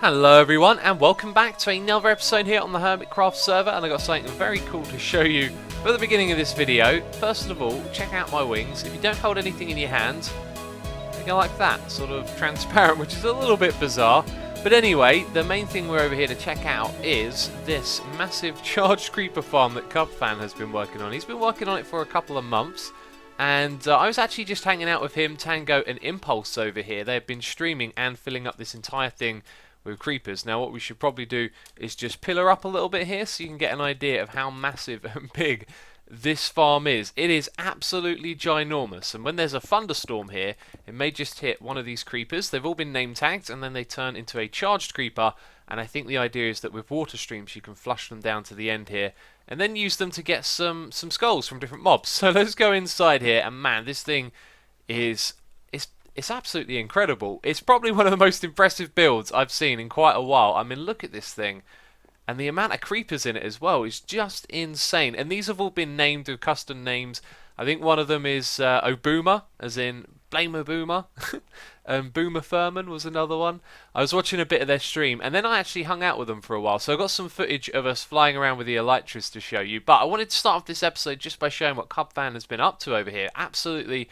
Hello everyone and welcome back to another episode here on the Hermitcraft server, and I got something very cool to show you for the beginning of this video. First of all, check out my wings. If you don't hold anything in your hand, they go like that, sort of transparent, which is a little bit bizarre. But anyway, the main thing we're over here to check out is this massive charged creeper farm that CubFan has been working on. He's been working on it for a couple of months, and I was actually just hanging out with him, Tango and Impulse over here. They've been streaming and filling up this entire thing with creepers. Now what we should probably do is just pillar up a little bit here so you can get an idea of how massive and big this farm is. It is absolutely ginormous, and when there's a thunderstorm here, it may just hit one of these creepers. They've all been name tagged and then they turn into a charged creeper, and I think the idea is that with water streams you can flush them down to the end here and then use them to get some skulls from different mobs. So let's go inside here, and man, this thing is it's absolutely incredible. It's probably one of the most impressive builds I've seen in quite a while. I mean, look at this thing. And the amount of creepers in it as well is just insane. And these have all been named with custom names. I think one of them is Oboomer, as in Blame Oboomer. Boomer Furman was another one. I was watching a bit of their stream, and then I actually hung out with them for a while. So I got some footage of us flying around with the Elytras to show you. But I wanted to start off this episode just by showing what CubFan has been up to over here. Absolutely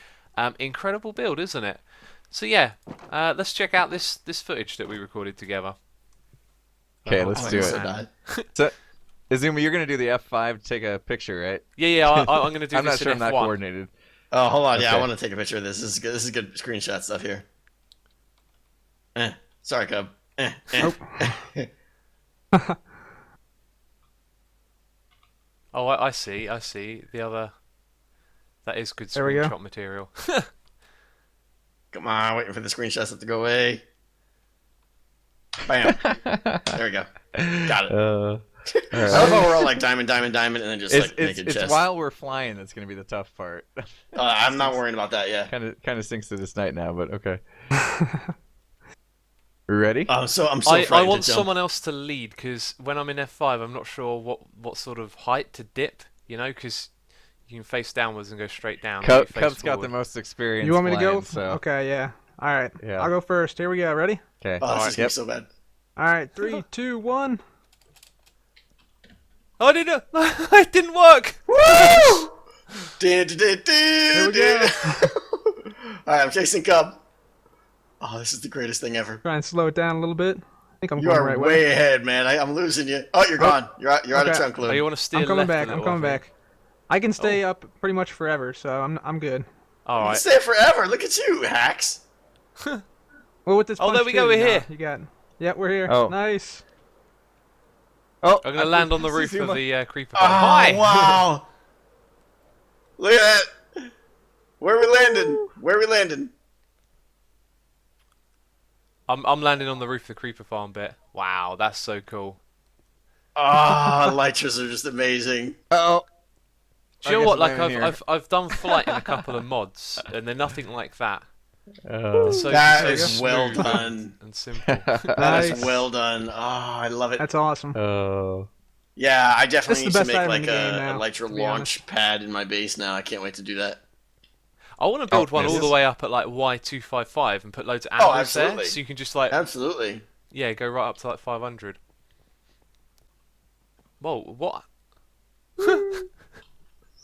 incredible build, isn't it? So yeah, let's check out this footage that we recorded together. Okay, let's do it. So, Izumi, you're gonna do the F5 to take a picture, right? Yeah, I'm gonna do I'm this not sure in I'm F1. not coordinated. Oh, hold on. Yeah, Okay. I want to take a picture of this. This is good. This is good screenshot stuff here. Sorry, Cub. Oh, I see. The other... That is good There we go. screenshot material. Come on, waiting for the screenshots to go away. Bam. There we go. Got it. I love how we're all like diamond, and then just like naked it's chest. while we're flying that's gonna be the tough part. I'm not worrying about that. Yeah. Kind of sinks to this night now, but okay. We ready? I'm so I frightened want to jump. someone else to lead, because when I'm in F5 I'm not sure what sort of height to dip, you know, because you can face downwards and go straight down. Cub's face got the forward. most experience. You want me to go? flying, So. Okay, yeah. All right. Yeah. I'll go first. Here we go. Ready? Okay. Oh, this is gonna Yep. be so bad. All right. 3, 2, 1. Oh, I didn't. It didn't work. Woo! Here we go. Alright, I'm chasing Cub. Oh, this is the greatest thing ever. Try and slow it down a little bit. I think I'm You going are the right way way. ahead, man. I'm losing you. Oh, you're gone. You're out of Okay. trunk Oh, loop. you want to steer I'm coming left back. a I'm little, coming I think. back. I can stay up pretty much forever, so I'm good. All You right. stay forever. Look at you, hacks. Well, with this. Oh, there punch we go, too, we're you know, here. You got. Yep, we're here. Oh. Nice. Oh, I'm gonna land on the roof of the creeper Oh, farm. Hi. wow. Look at that. Where we landing? Where we landing? I'm landing on the roof of the creeper farm bit. Wow, that's so cool. Ah, Elytras are just amazing. Oh. Do you I know what? guess Like I'm in I've done flight in a couple of mods, and they're nothing like that. Oh. So, That so is well smooth done. and simple. That is Nice. well done. Oh, I love it. That's awesome. Oh. Yeah, I This definitely is need the to best make item like in the game a now, Elytra to be launch pad in my base now. I can't wait to do that. I want to build one all yes. the way up at like Y255 and put loads of Oh, antlers there, absolutely. so you can just like Absolutely. yeah, go right up to like 500. Whoa, what?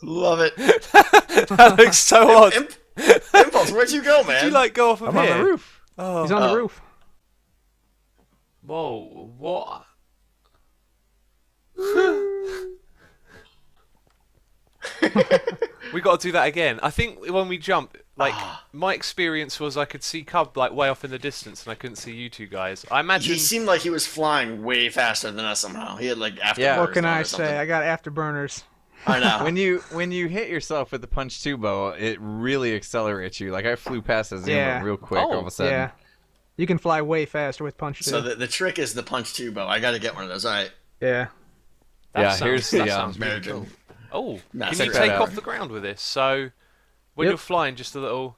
Love it. That looks so odd. Impulse, where'd you go, man? Did you like go off of I'm here? on the roof. Oh, He's on Oh. the roof. whoa, what? We got to do that again. I think when we jump, like my experience was I could see Cub like way off in the distance, and I couldn't see you two guys. I imagine. He seemed like he was flying way faster than us somehow. He had like afterburners. Yeah. What can on I or something. say? I got afterburners. I know. When you hit yourself with the punch 2 bow, it really accelerates you. Like I flew past a zoom Yeah. real quick all of a sudden. Yeah. You can fly way faster with punch So too. the trick is the punch 2 bow. I got to get one of those. All right. Yeah. that Yeah, sounds, here's that the, sounds really American. cool. Oh, Nah, can check you that take out. off the ground with this? So when Yep. you're flying, just a little.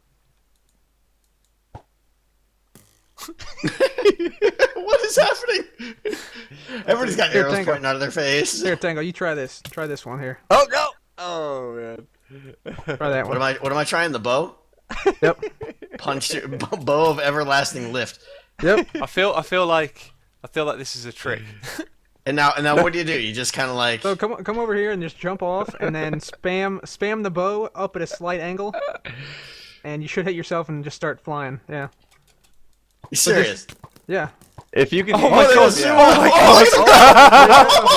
What is happening? Everybody's got Here, arrows Tango. pointing out of their face. Here, Tango, you try this. Try this one here. Oh no! Oh man. Try that one. What am I trying? The bow? Yep. Punch 2 bow of everlasting lift. Yep. I feel like I feel like this is a trick. And now, what do? You just kind of like. So come over here and just jump off, and then spam the bow up at a slight angle, and you should hit yourself and just start flying. Yeah. You serious? Yeah. If you can. Oh my god!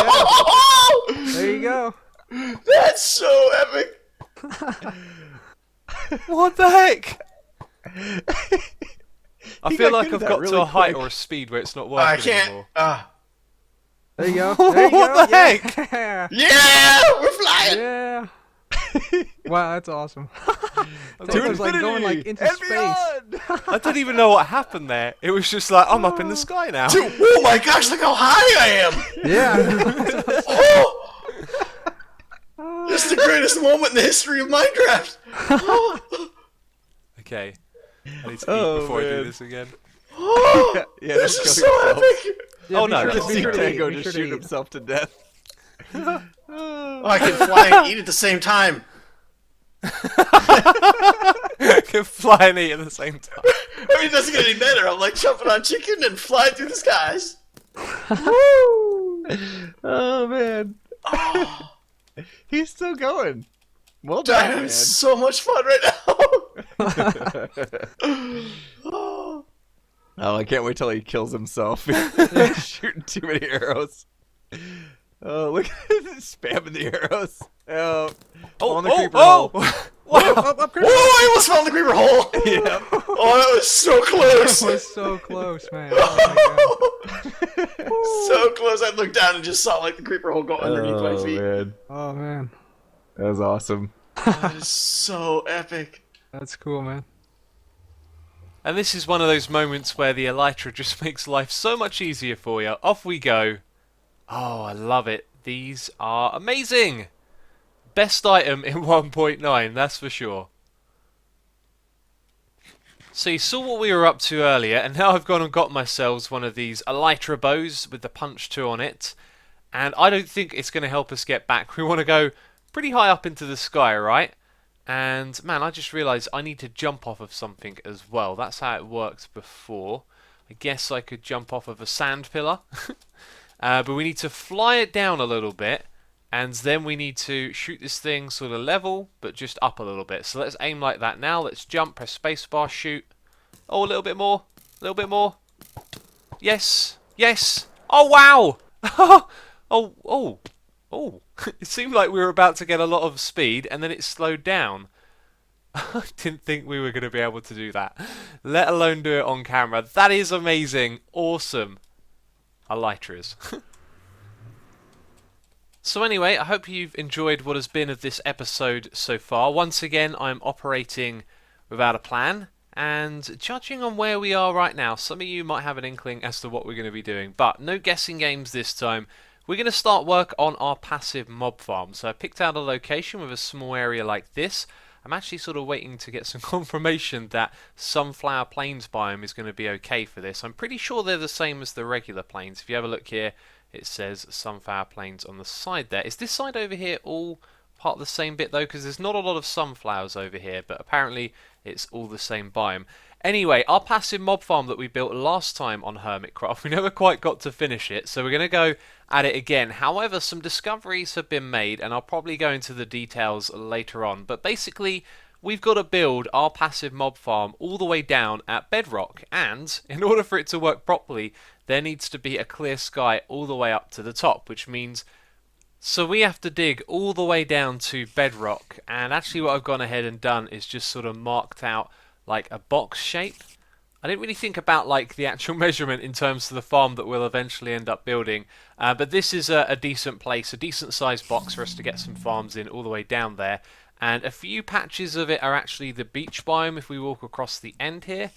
Oh, There you go. that's so epic. What the heck? I feel like I've got really to a height quick. or a speed where it's not working I can't. anymore. There you go. There you What go. the heck? Yeah. Yeah, we're flying. Yeah. Wow, that's awesome. It's To almost like going like infinity into and space. beyond! I don't even know what happened there. It was just like, I'm up in the sky now. Dude, oh my gosh, look how high I am. Yeah. Oh, this is the greatest moment in the history of Minecraft. Okay. I need to eat Oh, before I do man. this again. Oh, Yeah, this don't is kill so yourself. epic. Yeah, Oh, be no, sure to- that's be See sure to eat, Tango be just sure to shoot eat. himself to death. Oh, I can fly and eat at the same time. Can fly and eat at the same time. I mean, it doesn't get any better. I'm like jumping on chicken and flying through the skies. Oh man. Oh, He's still going. Well I'm done, having man. so much fun right now. Oh. Oh, I can't wait till he kills himself. Shooting too many arrows. Oh, look at him spamming the arrows. Oh, Oh, on the oh, creeper oh! hole. Wow! Up, Whoa, I almost fell in the creeper hole. Yeah. Oh, that was so close. That was so close, man. Oh So close. I looked down and just saw like the creeper hole go underneath my Oh feet. man, oh man, that was awesome. That is so epic. that's cool, man. And this is one of those moments where the Elytra just makes life so much easier for you. Off we go. Oh, I love it. These are amazing. Best item in 1.9, that's for sure. So you saw what we were up to earlier, and now I've gone and got myself one of these Elytra bows with the punch 2 on it. And I don't think it's going to help us get back. We want to go pretty high up into the sky, right? And man, I just realised I need to jump off of something as well. That's how it worked before. I guess I could jump off of a sand pillar. But we need to fly it down a little bit. And then we need to shoot this thing sort of level, but just up a little bit. So let's aim like that now. Let's jump, press spacebar, shoot. Oh, a little bit more. A little bit more. Yes. Yes. Oh, wow. Oh. It seemed like we were about to get a lot of speed, and then it slowed down. I didn't think we were going to be able to do that, let alone do it on camera. That is amazing. Awesome. Elytras. So anyway, I hope you've enjoyed what has been of this episode so far. Once again, I'm operating without a plan, and judging on where we are right now, some of you might have an inkling as to what we're going to be doing, but no guessing games this time. We're going to start work on our passive mob farm. So I picked out a location with a small area like this. I'm actually sort of waiting to get some confirmation that Sunflower Plains biome is going to be okay for this. I'm pretty sure they're the same as the regular plains. If you have a look here, it says Sunflower Plains on the side there. Is this side over here all part of the same bit though? Because there's not a lot of sunflowers over here, but apparently it's all the same biome. Anyway, our passive mob farm that we built last time on Hermitcraft, we never quite got to finish it, so we're going to go at it again. However, some discoveries have been made, and I'll probably go into the details later on. But basically, we've got to build our passive mob farm all the way down at bedrock, and in order for it to work properly, there needs to be a clear sky all the way up to the top, which means so we have to dig all the way down to bedrock. And actually what I've gone ahead and done is just sort of marked out like a box shape. I didn't really think about like the actual measurement in terms of the farm that we'll eventually end up building, but this is a decent place, a decent sized box for us to get some farms in all the way down there. And a few patches of it are actually the beach biome. If we walk across the end here,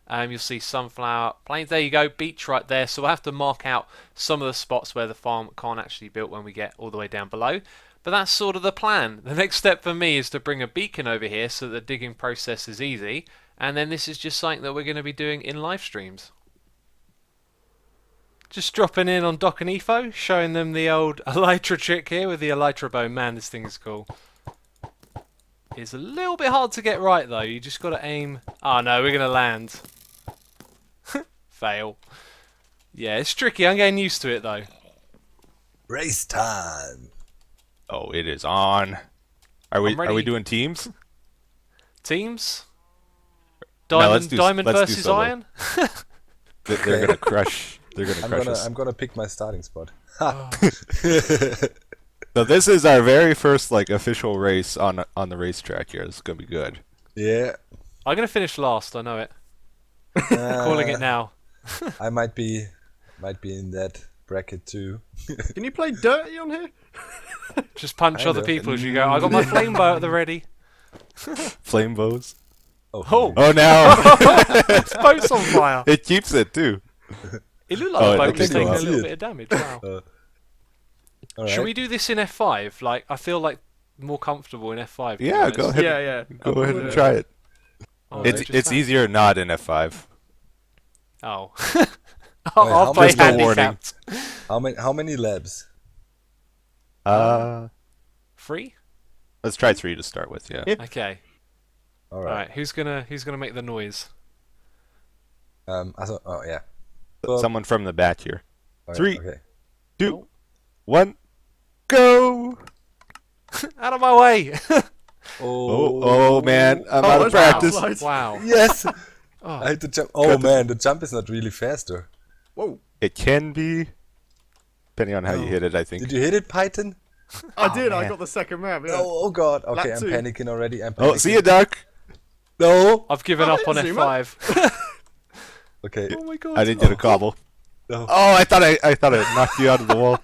you'll see Sunflower Plains. There you go, beach right there. So we'll have to mark out some of the spots where the farm can't actually be built when we get all the way down below. But that's sort of the plan. The next step for me is to bring a beacon over here so the digging process is easy. And then this is just something that we're going to be doing in live streams. Just dropping in on Doc and Efo, showing them the old Elytra trick here with the Elytra bow. Man, this thing is cool. It's a little bit hard to get right though. You just got to aim. Oh no, we're going to land. Fail. Yeah, it's tricky. I'm getting used to it though. Race time. Oh, it is on. Are I'm ready. we doing teams? Teams? No, let's Diamond let's do versus solo. Iron? They're gonna crush. They're gonna crush us. I'm gonna pick my starting spot. So this is our very first like official race on the racetrack here. This is gonna be good. Yeah. I'm gonna finish last. I know it. Calling it now. I might be in that bracket too. Can you play dirty on here? Just punch Kind other of. people as you go. I got my flame bow at the ready. Flame bows. Oh, Oh, now it's boat's on fire. it keeps it too. It looked like Oh, the boat okay, was taking cool. a little bit of damage. Wow. All Should right. we do this in F5? Like, I feel like more comfortable in F5. to be Yeah, honest. go ahead. Yeah. Go ahead and try it. Oh, It's just it's that. easier not in F5. Oh. Wait, I'll how play much- Just a warning. handicapped. How many labs? Free? Let's try 3 to start with. Yeah. Okay. All Alright, right. who's gonna make the noise? Oh yeah. Someone from the back here. All right, 3, Okay. 2, 1, go! Out of my way! Oh man, I'm out of there's practice. slides. Wow. Yes. Oh. I had to jump. Oh man, the jump is not really faster. Whoa. It can be, depending on how you hit it. I think. Did you hit it, Python? I did. I man. got the second map. Yeah. Oh god. Okay, Lap I'm 2. panicking already. I'm panicking. Oh, see you, Duck. No. I've given Oh, up on hey, Zuma. F5. Okay. Oh my god. I didn't get a cobble. No. Oh, I thought I knocked you out of the wall.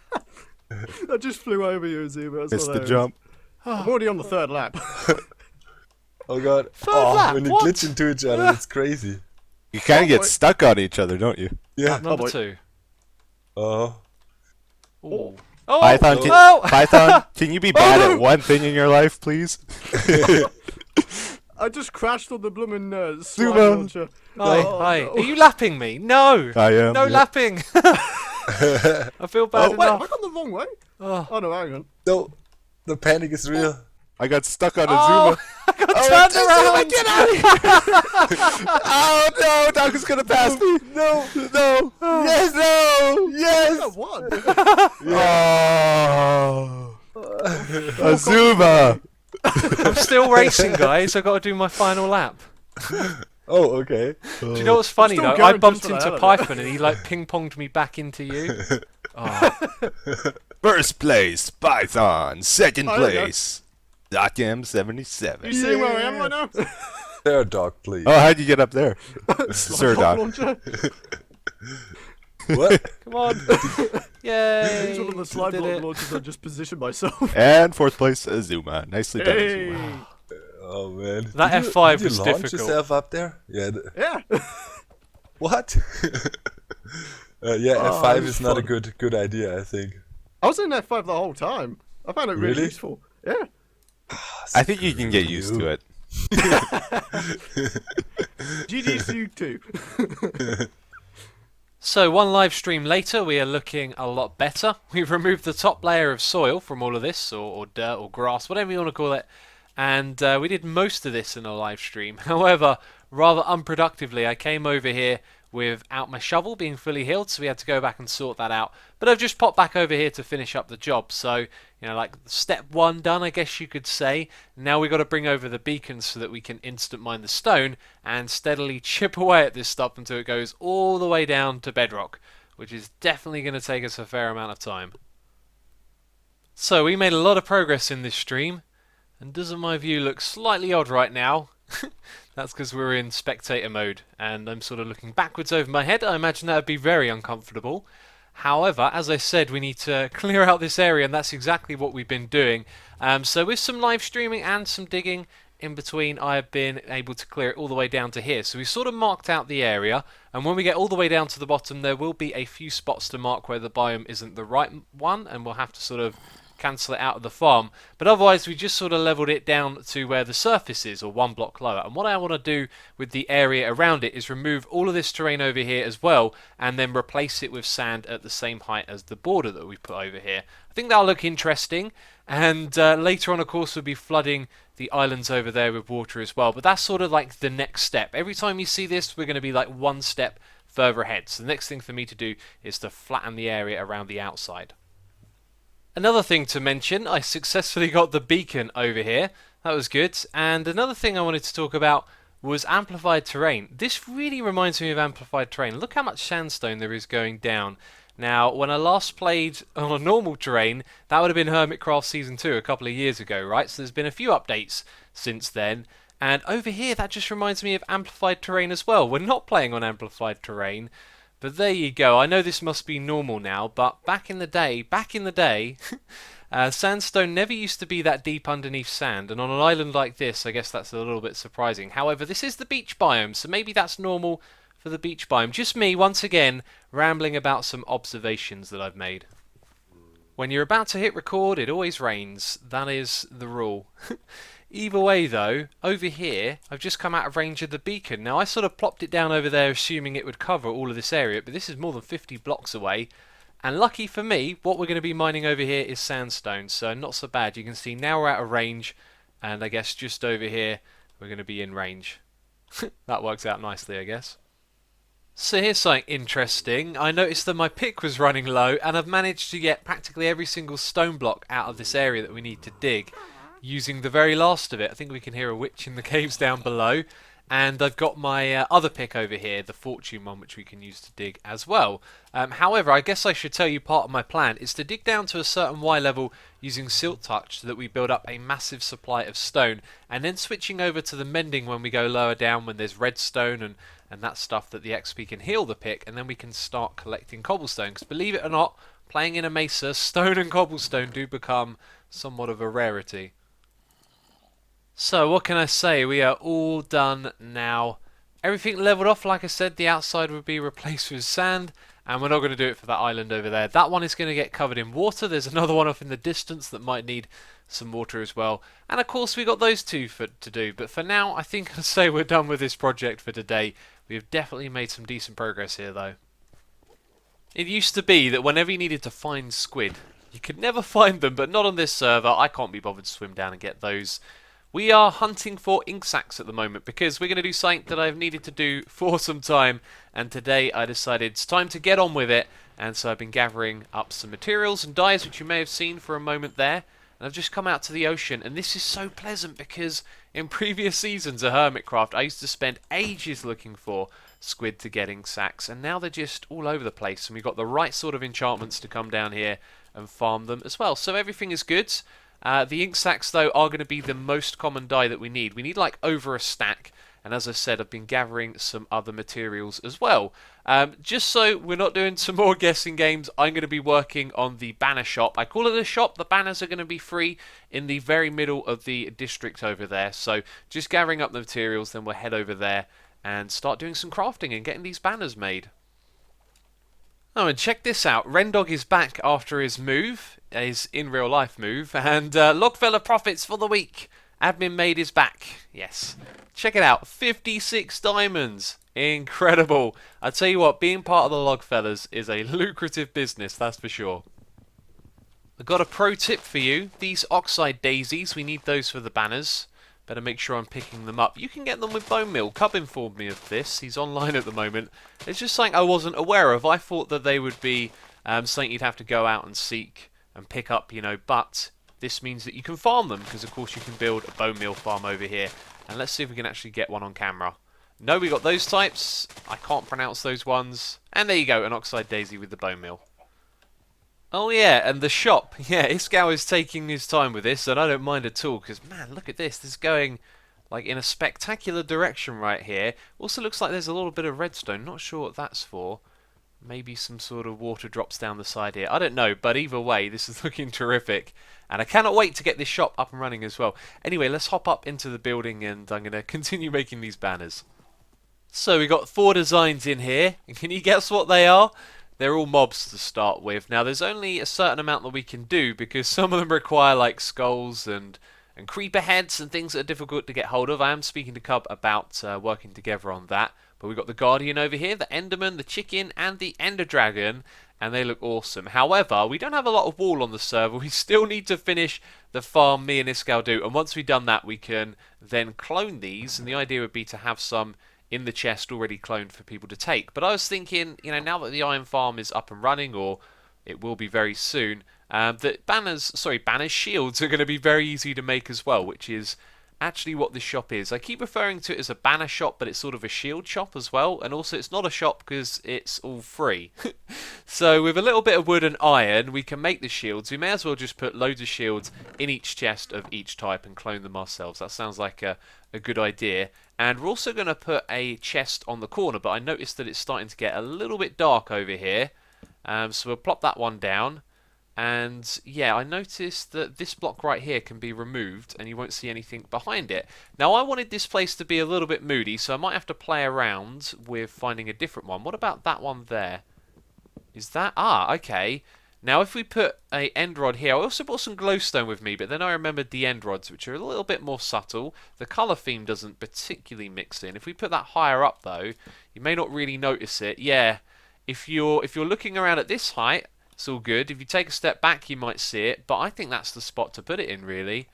I just flew over you, Zuma. Missed the jump. I'm already on the third lap. Oh god. Third lap, When you what? glitch into each other, it's crazy. You kind of get boy. stuck on each other, don't you? Yeah. Number boy. 2. Oh. Ooh. Oh! Python, Oh! Python, can you be bad no. at one thing in your life, please? I just crashed on the bloomin' slide Zuma. launcher. Hi, Oh, hi. no. Are you lapping me? No! I am. No yeah. lapping! I feel bad Wait, have enough. I gone the wrong way? Oh. Oh no, hang on. No. The panic is real. I got stuck on a Oh, Zuma. I got turned around! Get out of here! Oh no, Doc is gonna pass me. No, no, yes, no, yes. I won. Oh, a Zuma. I'm still racing, guys. I've got to do my final lap. Oh, okay. Do you know what's funny still though? going I just bumped for the into hell of it. Python and he like ping-ponged me back into you. Oh, First place, Python. Second Oh, there you go. place, Doc M77. You see where I am right now? Third dog, please. Oh, how'd you get up there, Sir Rocket Doc? launcher. What? come on! Yay! It's one of the slide Did block it. launchers. I just positioned myself. And fourth place, Zuma. Nicely done, Hey. Zuma. Oh man. That Did F5 you was launch difficult. yourself up there? Yeah. Yeah. What? Yeah, Oh, F5 it was is not a fun. good idea, I think. I was in F5 the whole time. I found it really Really? useful. Yeah. I think you can get used to it. GG's you too. So one live stream later, we are looking a lot better. We've removed the top layer of soil from all of this, or dirt, or grass, whatever you want to call it. And we did most of this in a live stream. However, rather unproductively, I came over here without my shovel being fully healed, so we had to go back and sort that out. But I've just popped back over here to finish up the job. So, you know, like step 1 done, I guess you could say. Now we've got to bring over the beacons so that we can instant mine the stone and steadily chip away at this stuff until it goes all the way down to bedrock, which is definitely going to take us a fair amount of time. So we made a lot of progress in this stream, and doesn't my view look slightly odd right now? That's because we're in spectator mode, and I'm sort of looking backwards over my head. I imagine that would be very uncomfortable. However, as I said, we need to clear out this area, and that's exactly what we've been doing. So with some live streaming and some digging in between, I have been able to clear it all the way down to here. So we sort of marked out the area, and when we get all the way down to the bottom, there will be a few spots to mark where the biome isn't the right one, and we'll have to sort of cancel it out of the farm. But otherwise, we just sort of leveled it down to where the surface is, or 1 block lower. And what I want to do with the area around it is remove all of this terrain over here as well, and then replace it with sand at the same height as the border that we put over here. I think that'll look interesting. And later on, of course, we'll be flooding the islands over there with water as well. But that's sort of like the next step. Every time you see this, we're going to be like 1 step further ahead. So the next thing for me to do is to flatten the area around the outside. Another thing to mention, I successfully got the beacon over here. That was good. And another thing I wanted to talk about was amplified terrain. This really reminds me of amplified terrain. Look how much sandstone there is going down. Now, when I last played on a normal terrain, that would have been Hermitcraft Season 2 a couple of years ago, right? So there's been a few updates since then. And over here, that just reminds me of amplified terrain as well. We're not playing on amplified terrain, but there you go. I know this must be normal now, but back in the day, sandstone never used to be that deep underneath sand, and on an island like this, I guess that's a little bit surprising. However, this is the beach biome, so maybe that's normal for the beach biome. Just me, once again, rambling about some observations that I've made. When you're about to hit record, it always rains. That is the rule. Either way though, over here, I've just come out of range of the beacon. Now I sort of plopped it down over there assuming it would cover all of this area, but this is more than 50 blocks away. And lucky for me, what we're going to be mining over here is sandstone, so not so bad. You can see now we're out of range, and I guess just over here, we're going to be in range. That works out nicely, I guess. So here's something interesting. I noticed that my pick was running low, and I've managed to get practically every single stone block out of this area that we need to dig, using the very last of it. I think we can hear a witch in the caves down below. And I've got my other pick over here, the fortune one, which we can use to dig as well. However, I guess I should tell you part of my plan is to dig down to a certain Y level using Silt Touch so that we build up a massive supply of stone, and then switching over to the mending when we go lower down when there's redstone and that stuff that the XP can heal the pick, and then we can start collecting cobblestone. Because believe it or not, playing in a mesa, stone and cobblestone do become somewhat of a rarity. So what can I say, we are all done now. Everything leveled off, like I said, the outside would be replaced with sand, and we're not going to do it for that island over there. That one is going to get covered in water. There's another one off in the distance that might need some water as well. And of course we got those two to do, but for now I think I'd say we're done with this project for today. We have definitely made some decent progress here though. It used to be that whenever you needed to find squid, you could never find them, but not on this server. I can't be bothered to swim down and get those. We are hunting for ink sacs at the moment because we're going to do something that I've needed to do for some time, and today I decided it's time to get on with it, and so I've been gathering up some materials and dyes, which you may have seen for a moment there, and I've just come out to the ocean, and this is so pleasant because in previous seasons of Hermitcraft I used to spend ages looking for squid to get ink sacs, and now they're just all over the place, and we've got the right sort of enchantments to come down here and farm them as well, so everything is good. The ink sacs, though, are going to be the most common dye that we need. We need, like, over a stack. And as I said, I've been gathering some other materials as well. Just so we're not doing some more guessing games, I'm going to be working on the banner shop. I call it a shop. The banners are going to be free in the very middle of the district over there. So just gathering up the materials, then we'll head over there and start doing some crafting and getting these banners made. Oh, and check this out. Rendog is back after his move, his in real life move, and Logfeller profits for the week. Admin Maid is back. Yes. Check it out. 56 diamonds. Incredible. I tell you what, being part of the Logfellers is a lucrative business, that's for sure. I've got a pro tip for you. These oxide daisies, we need those for the banners. Better make sure I'm picking them up. You can get them with bone meal. Cub informed me of this. He's online at the moment. It's just something I wasn't aware of. I thought that they would be something you'd have to go out and seek and pick up, you know, but this means that you can farm them because, of course, you can build a bone meal farm over here. And let's see if we can actually get one on camera. No, we got those types. I can't pronounce those ones. And there you go, an oxide daisy with the bone meal. Oh yeah, and the shop. Yeah, Iskau is taking his time with this, and I don't mind at all, because, man, look at this. This is going, like, in a spectacular direction right here. Also looks like there's a little bit of redstone. Not sure what that's for. Maybe some sort of water drops down the side here. I don't know, but either way, this is looking terrific. And I cannot wait to get this shop up and running as well. Anyway, let's hop up into the building, and I'm going to continue making these banners. So we got 4 designs in here, and can you guess what they are? They're all mobs to start with. Now, there's only a certain amount that we can do because some of them require, like, skulls and creeper heads and things that are difficult to get hold of. I am speaking to Cub about working together on that. But we've got the Guardian over here, the Enderman, the Chicken, and the Ender Dragon, and they look awesome. However, we don't have a lot of wool on the server. We still need to finish the farm me and Iskau do, and once we've done that, we can then clone these, and the idea would be to have some in the chest already cloned for people to take. But I was thinking, you know, now that the iron farm is up and running, or it will be very soon, that shields are going to be very easy to make as well, which is actually what this shop is. I keep referring to it as a banner shop, but it's sort of a shield shop as well, and also it's not a shop because it's all free. So with a little bit of wood and iron, we can make the shields. We may as well just put loads of shields in each chest of each type and clone them ourselves. That sounds like a good idea. And we're also going to put a chest on the corner, but I noticed that it's starting to get a little bit dark over here. So we'll plop that one down. And yeah, I noticed that this block right here can be removed and you won't see anything behind it. Now I wanted this place to be a little bit moody, so I might have to play around with finding a different one. What about that one there? Is that... Ah, okay. Now if we put a end rod here, I also brought some glowstone with me, but then I remembered the end rods, which are a little bit more subtle. The colour theme doesn't particularly mix in. If we put that higher up though, you may not really notice it. Yeah, if you're looking around at this height, it's all good. If you take a step back, you might see it, but I think that's the spot to put it in, really.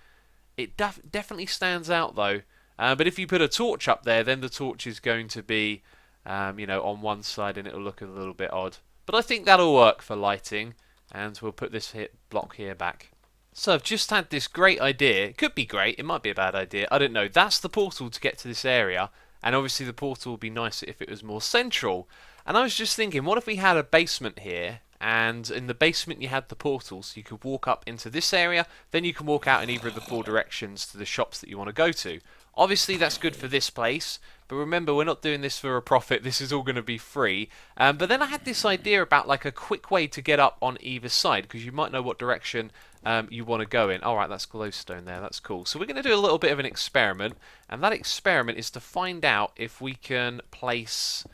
It definitely stands out, though. But if you put a torch up there, then the torch is going to be, you know, on one side, and it'll look a little bit odd. But I think that'll work for lighting, and we'll put this block here back. So I've just had this great idea. It could be great. It might be a bad idea. I don't know. That's the portal to get to this area, and obviously the portal would be nicer if it was more central. And I was just thinking, what if we had a basement here? And in the basement you had the portal, so you could walk up into this area, then you can walk out in either of the 4 directions to the shops that you want to go to. Obviously that's good for this place, but remember we're not doing this for a profit, this is all going to be free. But then I had this idea about like a quick way to get up on either side, because you might know what direction you want to go in. Alright, that's glowstone there, that's cool. So we're going to do a little bit of an experiment, and that experiment is to find out if we can place...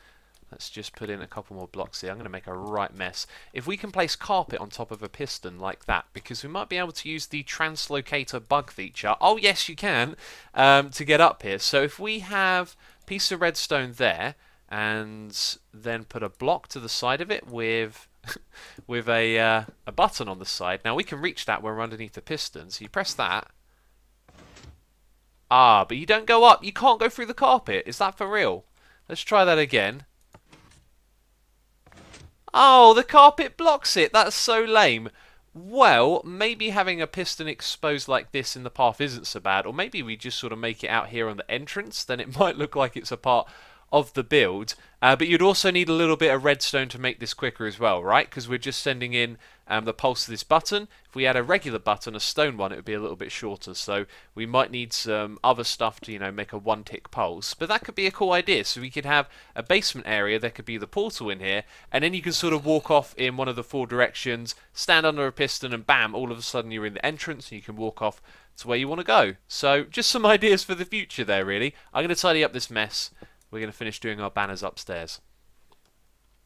Let's just put in a couple more blocks here. I'm going to make a right mess. If we can place carpet on top of a piston like that, because we might be able to use the translocator bug feature. Oh yes, you can, to get up here. So if we have a piece of redstone there, and then put a block to the side of it with with a button on the side. Now we can reach that when we're underneath the piston. So you press that. Ah, but you don't go up. You can't go through the carpet. Is that for real? Let's try that again. Oh, the carpet blocks it. That's so lame. Well, maybe having a piston exposed like this in the path isn't so bad. Or maybe we just sort of make it out here on the entrance. Then it might look like it's a part of the build. But you'd also need a little bit of redstone to make this quicker as well, right? Because we're just sending in the pulse to this button. If we had a regular button, a stone one, it would be a little bit shorter. So we might need some other stuff to, you know, make a one-tick pulse. But that could be a cool idea. So we could have a basement area. There could be the portal in here. And then you can sort of walk off in one of the 4 directions, stand under a piston, and bam, all of a sudden you're in the entrance and you can walk off to where you want to go. So just some ideas for the future there, really. I'm going to tidy up this mess. We're going to finish doing our banners upstairs.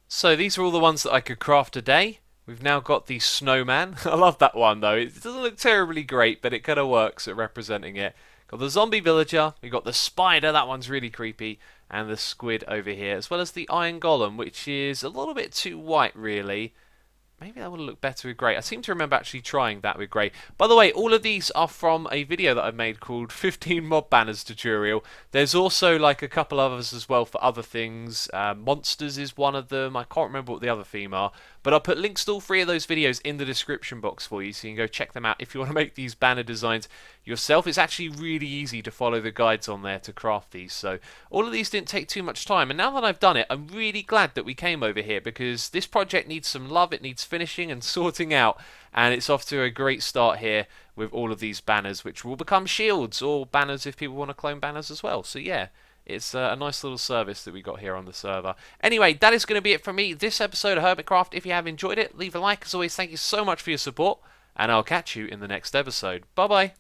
So these are all the ones that I could craft today. We've now got the snowman. I love that one though. It doesn't look terribly great, but it kind of works at representing it. Got the zombie villager. We've got the spider. That one's really creepy. And the squid over here, as well as the iron golem, which is a little bit too white really. Maybe that would look better with grey. I seem to remember actually trying that with grey. By the way, all of these are from a video that I've made called 15 Mob Banners Tutorial. There's also like a couple others as well for other things. Monsters is one of them. I can't remember what the other theme are. But I'll put links to all 3 of those videos in the description box for you, so you can go check them out if you want to make these banner designs yourself. It's actually really easy to follow the guides on there to craft these. So all of these didn't take too much time. And now that I've done it, I'm really glad that we came over here, because this project needs some love. It needs finishing and sorting out, and it's off to a great start here with all of these banners, which will become shields or banners if people want to clone banners as well. So yeah, it's a nice little service that we got here on the server. Anyway, that is going to be it from me this episode of Hermitcraft. If you have enjoyed it, leave a like. As always, thank you so much for your support, and I'll catch you in the next episode. Bye bye.